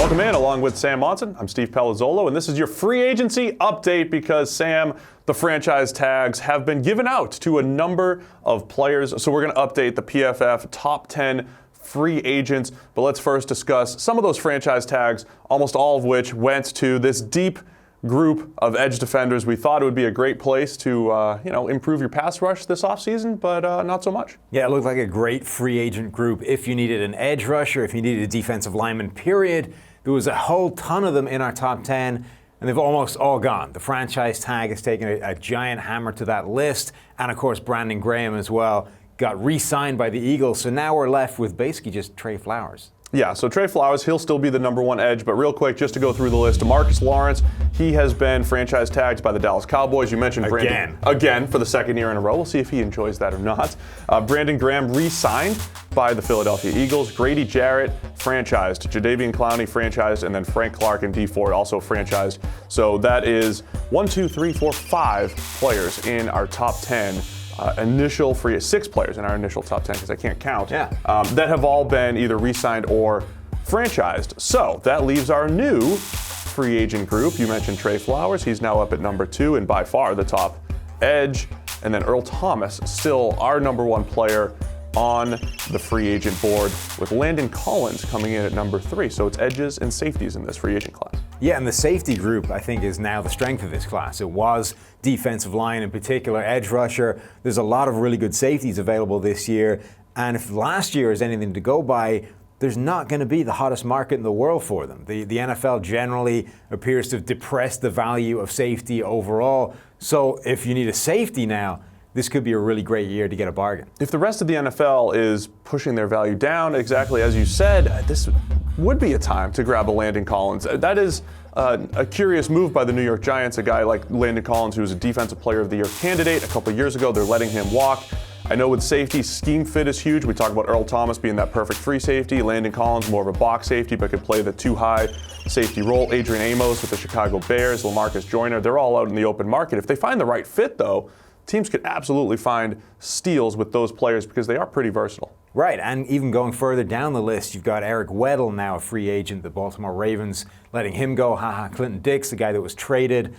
Welcome in, along with Sam Monson. I'm Steve Palazzolo, and this is your free agency update because, Sam, the franchise tags have been given out to a number of players. So we're going to update the PFF top 10 free agents. But let's first discuss some of those franchise tags, almost all of which went to this deep group of edge defenders. We thought it would be a great place to improve your pass rush this offseason, but not so much. Yeah, it looked like a great free agent group. If you needed an edge rusher, if you needed a defensive lineman, period, there was a whole ton of them in our top 10, and they've almost all gone. The franchise tag has taken a giant hammer to that list, and of course Brandon Graham as well got re-signed by the Eagles, so now we're left with basically just Trey Flowers. Yeah, so Trey Flowers, he'll still be the number one edge, but real quick, just to go through the list, DeMarcus Lawrence, he has been franchise tagged by the Dallas Cowboys. You mentioned Brandon. Again, for the second year in a row. We'll see if he enjoys that or not. Brandon Graham re-signed by the Philadelphia Eagles. Grady Jarrett, franchised. Jadeveon Clowney, franchised. And then Frank Clark and Dee Ford, also franchised. So that is 5 players in our top 10. Initial free, 6 players in our initial top 10, because I can't count, that have all been either re-signed or franchised. So that leaves our new free agent group. You mentioned Trey Flowers. He's now up at number 2 and by far the top edge. And then Earl Thomas, still our number 1 player on the free agent board, with Landon Collins coming in at number 3. So it's edges and safeties in this free agent class. Yeah, and the safety group, I think, is now the strength of this class. It was defensive line in particular, edge rusher. There's a lot of really good safeties available this year. And if last year is anything to go by, there's not going to be the hottest market in the world for them. The NFL generally appears to have depressed the value of safety overall. So if you need a safety now, this could be a really great year to get a bargain. If the rest of the NFL is pushing their value down, exactly as you said, this would be a time to grab a Landon Collins. That is a curious move by the New York Giants, a guy like Landon Collins, who was a Defensive Player of the Year candidate a couple years ago. They're letting him walk. I know with safety, scheme fit is huge. We talked about Earl Thomas being that perfect free safety. Landon Collins, more of a box safety, but could play the too high safety role. Adrian Amos with the Chicago Bears, LaMarcus Joyner, they're all out in the open market. If they find the right fit, though, teams could absolutely find steals with those players because they are pretty versatile. Right, and even going further down the list, you've got Eric Weddle, now a free agent, the Baltimore Ravens, letting him go. Clinton Dix, the guy that was traded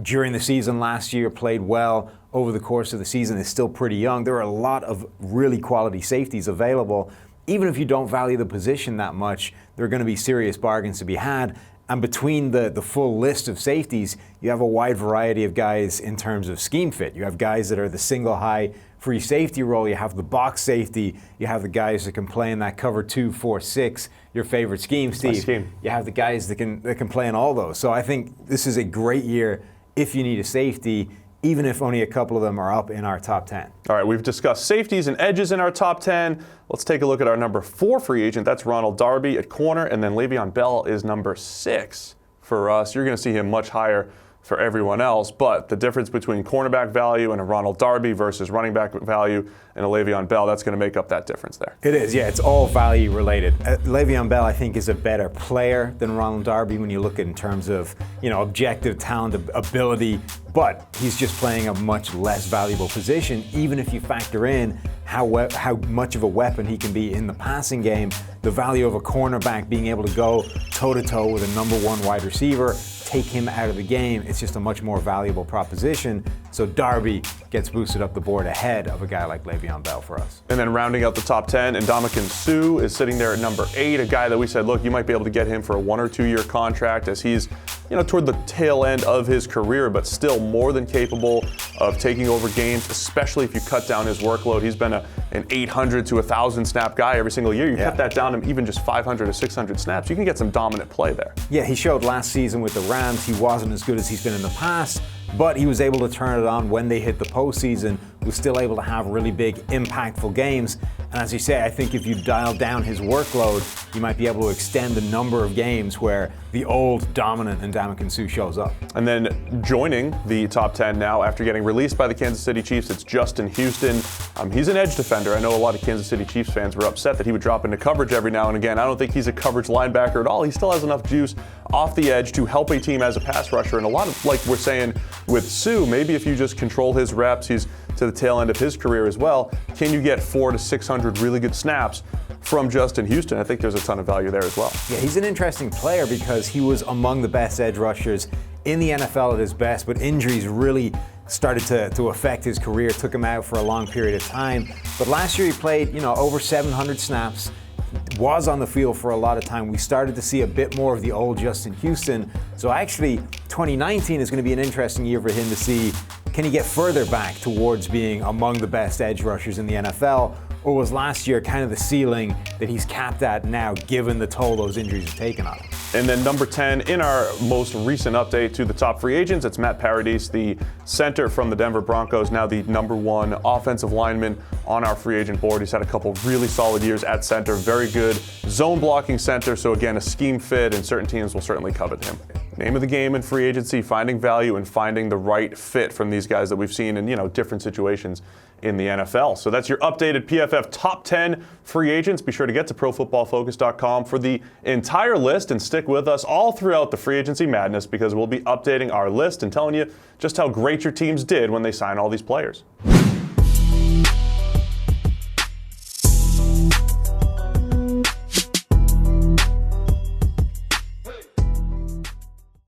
during the season last year, played well over the course of the season, is still pretty young. There are a lot of really quality safeties available. Even if you don't value the position that much, there are going to be serious bargains to be had. And between the full list of safeties, you have a wide variety of guys in terms of scheme fit. You have guys that are the single high free safety role. You have the box safety. You have the guys that can play in that cover 2, 4, 6, your favorite scheme, Steve. You have the guys that can play in all those. So I think this is a great year if you need a safety, even if only a couple of them are up in our top 10. All right, we've discussed safeties and edges in our top 10. Let's take a look at our number 4 free agent. That's Ronald Darby at corner, and then Le'Veon Bell is number 6 for us. You're going to see him much higher for everyone else, but the difference between cornerback value and a Ronald Darby versus running back value and a Le'Veon Bell, that's going to make up that difference there. It is, yeah. It's all value related. Le'Veon Bell, I think, is a better player than Ronald Darby when you look at in terms of, objective talent, ability, but he's just playing a much less valuable position, even if you factor in how much of a weapon he can be in the passing game. The value of a cornerback being able to go toe-to-toe with a number 1 wide receiver, take him out of the game, it's just a much more valuable proposition. So Darby gets boosted up the board ahead of a guy like Le'Veon Bell for us. And then rounding out the top 10, Ndamukong Suh is sitting there at number 8, a guy that we said, look, you might be able to get him for a 1 or 2 year contract as he's toward the tail end of his career, but still more than capable of taking over games, especially if you cut down his workload. He's been an 800 to 1,000 snap guy every single year. You cut that down to even just 500 to 600 snaps, you can get some dominant play there. Yeah, he showed last season with the Rams he wasn't as good as he's been in the past, but he was able to turn it on when they hit the postseason, was still able to have really big, impactful games. And as you say, I think if you dial down his workload, you might be able to extend the number of games where the old, dominant Ndamukong Suh shows up. And then joining the top 10 now, after getting released by the Kansas City Chiefs, it's Justin Houston. He's an edge defender. I know a lot of Kansas City Chiefs fans were upset that he would drop into coverage every now and again. I don't think he's a coverage linebacker at all. He still has enough juice off the edge to help a team as a pass rusher. And a lot of, like we're saying with Suh, maybe if you just control his reps, he's to the tail end of his career as well, can you get 400 to 600 really good snaps from Justin Houston. I think there's a ton of value there as well. Yeah, he's an interesting player because he was among the best edge rushers in the NFL at his best, but injuries really started to affect his career, took him out for a long period of time. But last year he played, over 700 snaps, was on the field for a lot of time. We started to see a bit more of the old Justin Houston. So actually, 2019 is going to be an interesting year for him to see, can he get further back towards being among the best edge rushers in the NFL? Or was last year kind of the ceiling that he's capped at now, given the toll those injuries have taken on him? And then number 10, in our most recent update to the top free agents, it's Matt Paradis, the center from the Denver Broncos, now the number 1 offensive lineman on our free agent board. He's had a couple really solid years at center, very good zone blocking center, so again, a scheme fit, and certain teams will certainly covet him. Name of the game in free agency, finding value and finding the right fit from these guys that we've seen in different situations in the NFL. So that's your updated PFF top 10 free agents. Be sure to get to ProFootballFocus.com for the entire list and stick with us all throughout the free agency madness, because we'll be updating our list and telling you just how great your teams did when they sign all these players.